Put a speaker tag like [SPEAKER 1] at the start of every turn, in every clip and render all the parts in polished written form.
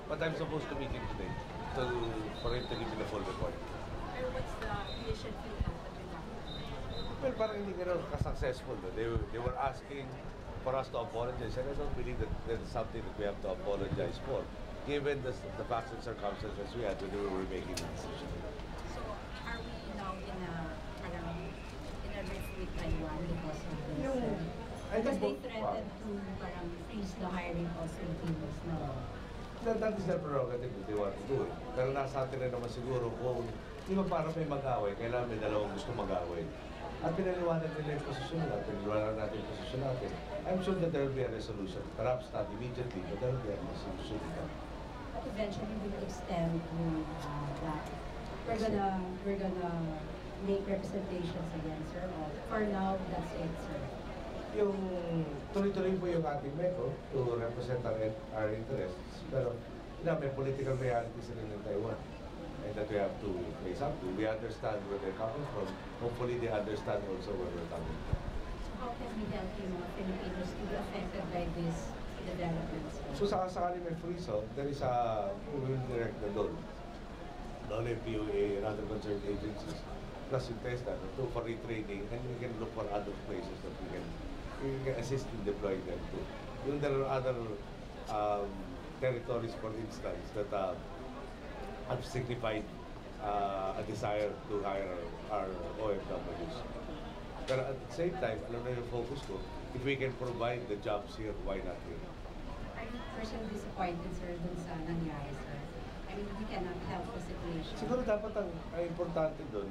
[SPEAKER 1] But I'm supposed to meet him today for him to give me the full report.
[SPEAKER 2] Or what's the initial feedback that you got?
[SPEAKER 1] Well, parang hindi ka ka-successful. No? They were asking for us to apologize, and I don't believe that there's something that we have to apologize for, given the facts and circumstances we had when we were making the decision.
[SPEAKER 2] So, are we now in a rift with Taiwan because of this? Because they threatened to parang freeze the hiring of Filipinos now.
[SPEAKER 1] That is their prerogative if they want to do it. Pero nasa atin rin naman siguro kung di ba para may mag-away, kailangan may dalawang gusto mag-away. At pinaliwanag nila yung posisyon nila, pinaliwanag natin yung posisyon natin. I'm sure that there will be a resolution. Perhaps not immediately, but there will be a resolution.
[SPEAKER 2] But eventually we'll extend that. We're gonna make representations again, sir. For now, that's it, sir.
[SPEAKER 1] Yung tuloy-tuloy po yung ating meko to represent our interests. Pero may political realities rin in Taiwan. And that we have to face up to. We understand where they're coming from. Hopefully they understand also where we're coming from.
[SPEAKER 2] How can we help yung mga Filipinos to be affected by these developments?
[SPEAKER 1] So sakali may free zone, there is we will direct the DOL, non-FPOA and other concerned agencies, plus yung TESDA for retraining, and we can look for other places that we can assist in deploying them to. Yung there are other territories, for instance, that have signified a desire to hire our OFWs. But at the same time, alam na yung focus ko, if we can provide the jobs here, why not here?
[SPEAKER 2] Are you personally disappointed, sir, dun sa nangyari, sir? I mean, we cannot help the situation.
[SPEAKER 1] Siguro dapat ang importante dun,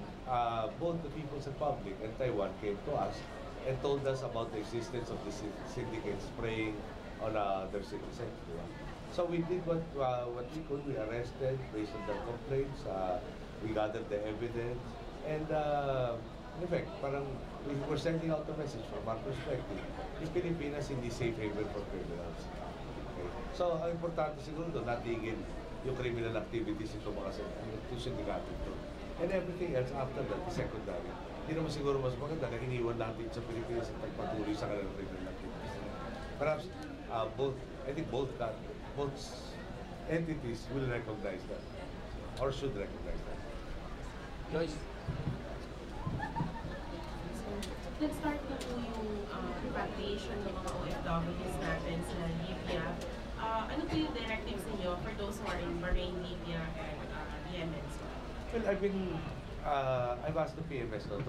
[SPEAKER 1] both the people's republic and Taiwan came to us and told us about the existence of the syndicates preying on their citizens. Diba? So we did what we could. We arrested based on their complaints. We gathered the evidence, and in effect, parang we were sending out a message from our perspective. The Pilipinas hindi safe haven for criminals. Okay? So ang importante siguro doon, natigil yung criminal activities itong mga sindikato ito. And everything else after that is secondary. Hindi naman siguro mas maganda na iniwan natin sa Pilipinas at pagpatuloy sa kanilang criminal activities. Perhaps I think both entities will recognize that or should recognize that.
[SPEAKER 3] Joyce.
[SPEAKER 4] Let's start na po yung repatriation ng mga OFWs natin sa Libya. Ano po yung directives ninyo for those who are in Bahrain, Libya, and Yemen?
[SPEAKER 1] Well, I've asked the PMS to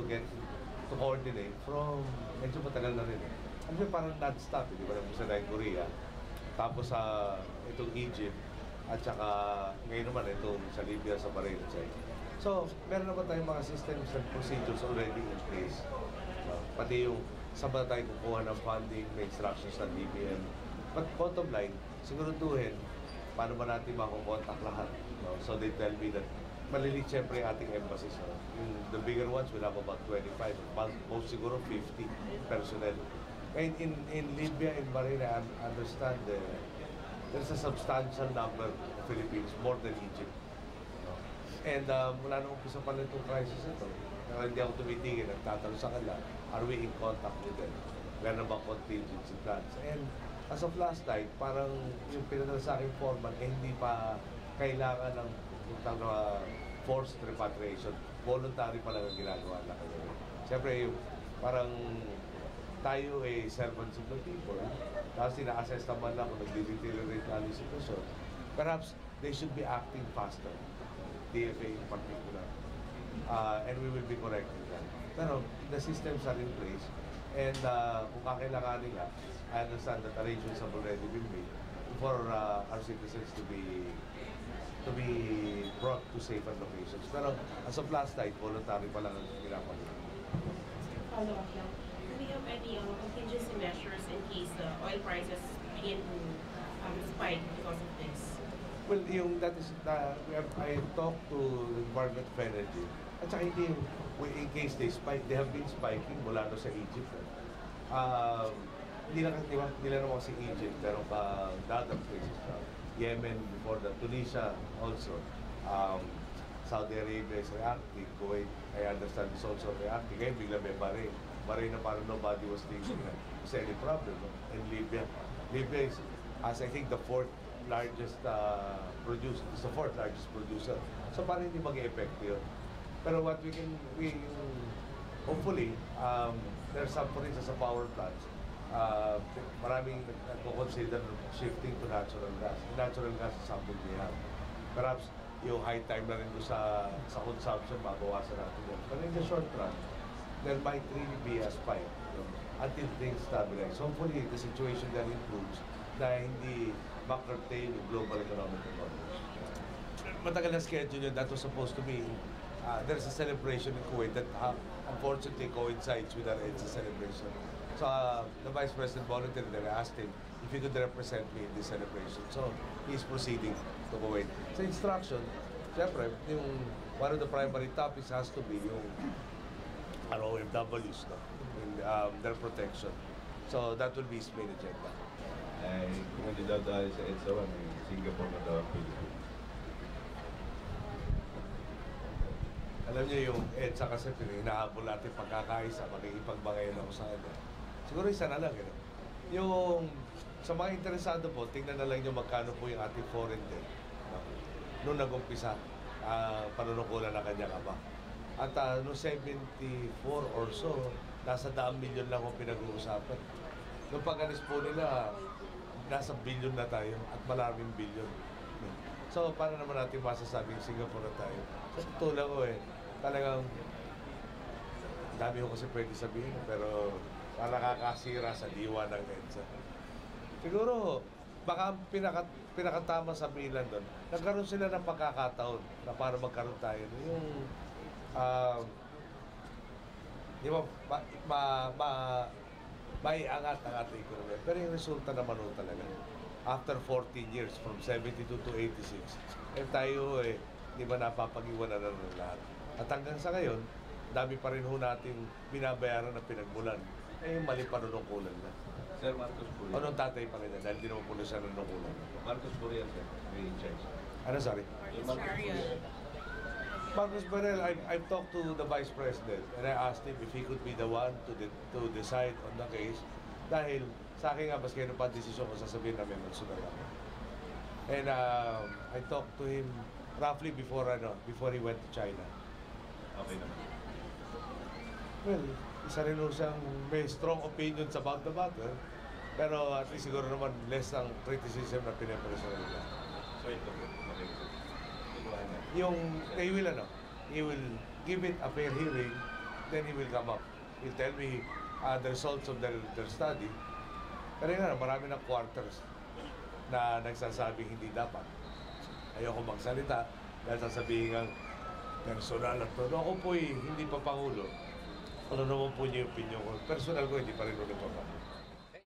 [SPEAKER 1] coordinate from, medyo matagal na rin. Ano parang non-stop, di ba? Sa Korea, tapos sa itong Egypt, at saka ngayon naman itong sa Libya, sa Bahrain, etc. So, meron naman tayong mga systems and procedures already in place. Pati yung saan ba tayo kukuha ng funding, may instructions ng DBM. But bottom line, siguraduhin, paano ba natin makukontak lahat? No? So they tell me that malilit siyempre ating embassies. No? The bigger ones will have about 25, most siguro 50 personnel. And in Libya, in Bahrain, I understand there's a substantial number of Philippines, more than Egypt. No? And mula nung umpisa pa nitong crisis ito, hindi ako tumitingin, nagtatanong sa kanila, are we in contact with them? Meron ba contingency plans? And as of last night, parang yung pinadala sa aking foreman, hindi pa kailangan ng forced repatriation. Voluntary pa lang ang ginagawa na kanila. Siyempre, parang tayo ay servants of the people. Tapos ina-assess naman lang kung nag-deteriorate na yung sitwasyon. Perhaps they should be acting faster. DFA in particular. And we will be correcting that. Pero the systems are in place, and kung kakailanganin nga, I understand that arrangements have already been made for our citizens to be brought to safer locations. Pero as of last night, voluntary pa lang ang ginagawa.
[SPEAKER 4] Follow up lang. Do we have any contingency measures in case the oil prices begin to spike because of this?
[SPEAKER 1] Well, I talked to the Department of Energy. At saka hindi, in case they have been spiking mula no sa Egypt. Hindi lang naman si Egypt, pero pa other places. Yemen before that, Tunisia also. Saudi Arabia is reacting. Kuwait, I understand, is also reacting. Ngayon bigla may Bahrain. Bahrain na parang nobody was thinking na there's any problem. No? And Libya is, as I think, the fourth largest producer, it's the fourth largest producer. So parang hindi mag-e-effect yun. Pero what we hopefully, there's some, for instance, sa power plants, maraming nagko-consider shifting to natural gas. Natural gas is something we have. Perhaps yung high time na rin doon sa consumption, mabawasan natin yun. But in the short run, there might really be a spike until things stabilize. Hopefully, the situation then improves na hindi ma-curtail yung global economic economy. Matagal na schedule yun. That was supposed to be, there's a celebration in Kuwait that unfortunately coincides with our EDSA celebration. So the Vice President volunteered and I asked him if he could represent me in this celebration. So he's proceeding to Kuwait. Sa instruction, syempre, yung one of the primary topics has to be yung OFWs, no? In, their protection. So that will be his main agenda.
[SPEAKER 3] Ay, kung hindi daw dahil sa EDSA 1, ay Singapore na daw ang Philippines.
[SPEAKER 1] Alam niyo yung EDSA kasi hinahabol natin pagkakaisa, makikipagbangayan ako sa kanya. Siguro isa na lang, yung sa mga interesado po, tingnan na lang nyo magkano po yung ating foreign debt. No? Noong nag-umpisa, panunukulan na kanya ka ba? At noong 74 or so, nasa 100 milyon lang kung pinag-uusapan. Noong pag-alis po nila, nasa billion na tayo at maraming billion. So, paano naman natin masasabing Singapore na tayo? Sa totoo lang ko talagang dami ko kasi pwede sabihin, pero nakakasira sa diwa ng EDSA. Siguro, baka pinakatama sa Milan doon, nagkaroon sila ng pagkakataon na para magkaroon tayo. Yung, di ba, maiangat ang ating ekonomiya. Pero yung resulta naman ho talaga. After 14 years, from 72 to 86, tayo di ba napapag-iwanan na ng lahat. At hanggang sa ngayon, dami pa rin ho natin binabayaran na pinagmulan. Mali pa nunungkulan na.
[SPEAKER 3] Sir Marcos
[SPEAKER 1] O
[SPEAKER 3] Purian.
[SPEAKER 1] nung tatay pa rin na, dahil di naman po na siya nunungkulan.
[SPEAKER 3] Marcos Purian, sir, may charge.
[SPEAKER 1] Ano, sorry?
[SPEAKER 3] Marcos Purian.
[SPEAKER 1] Marcos Barrel, I've talked to the Vice President and I asked him if he could be the one to decide on the case. Dahil sa akin nga, maski ano pa desisyon ko, sasabihin namin magsunod ako. And I talked to him roughly before he went to China.
[SPEAKER 3] Okay naman.
[SPEAKER 1] Well, isa rin ho siyang may strong opinions about the matter. Pero at least siguro naman less ang criticism na pinapresyon nila.
[SPEAKER 3] So ito po, okay.
[SPEAKER 1] Yung, he will give it a fair hearing, then he will come up. He'll tell me the results of their study. Pero nga, marami ng quarters na nagsasabing hindi dapat. Ayoko magsalita dahil sasabihin nga personal at todo. Ako po'y hindi pa Pangulo. Ano naman po niyo yung opinion ko? Personal ko, hindi pa rin ulit ako.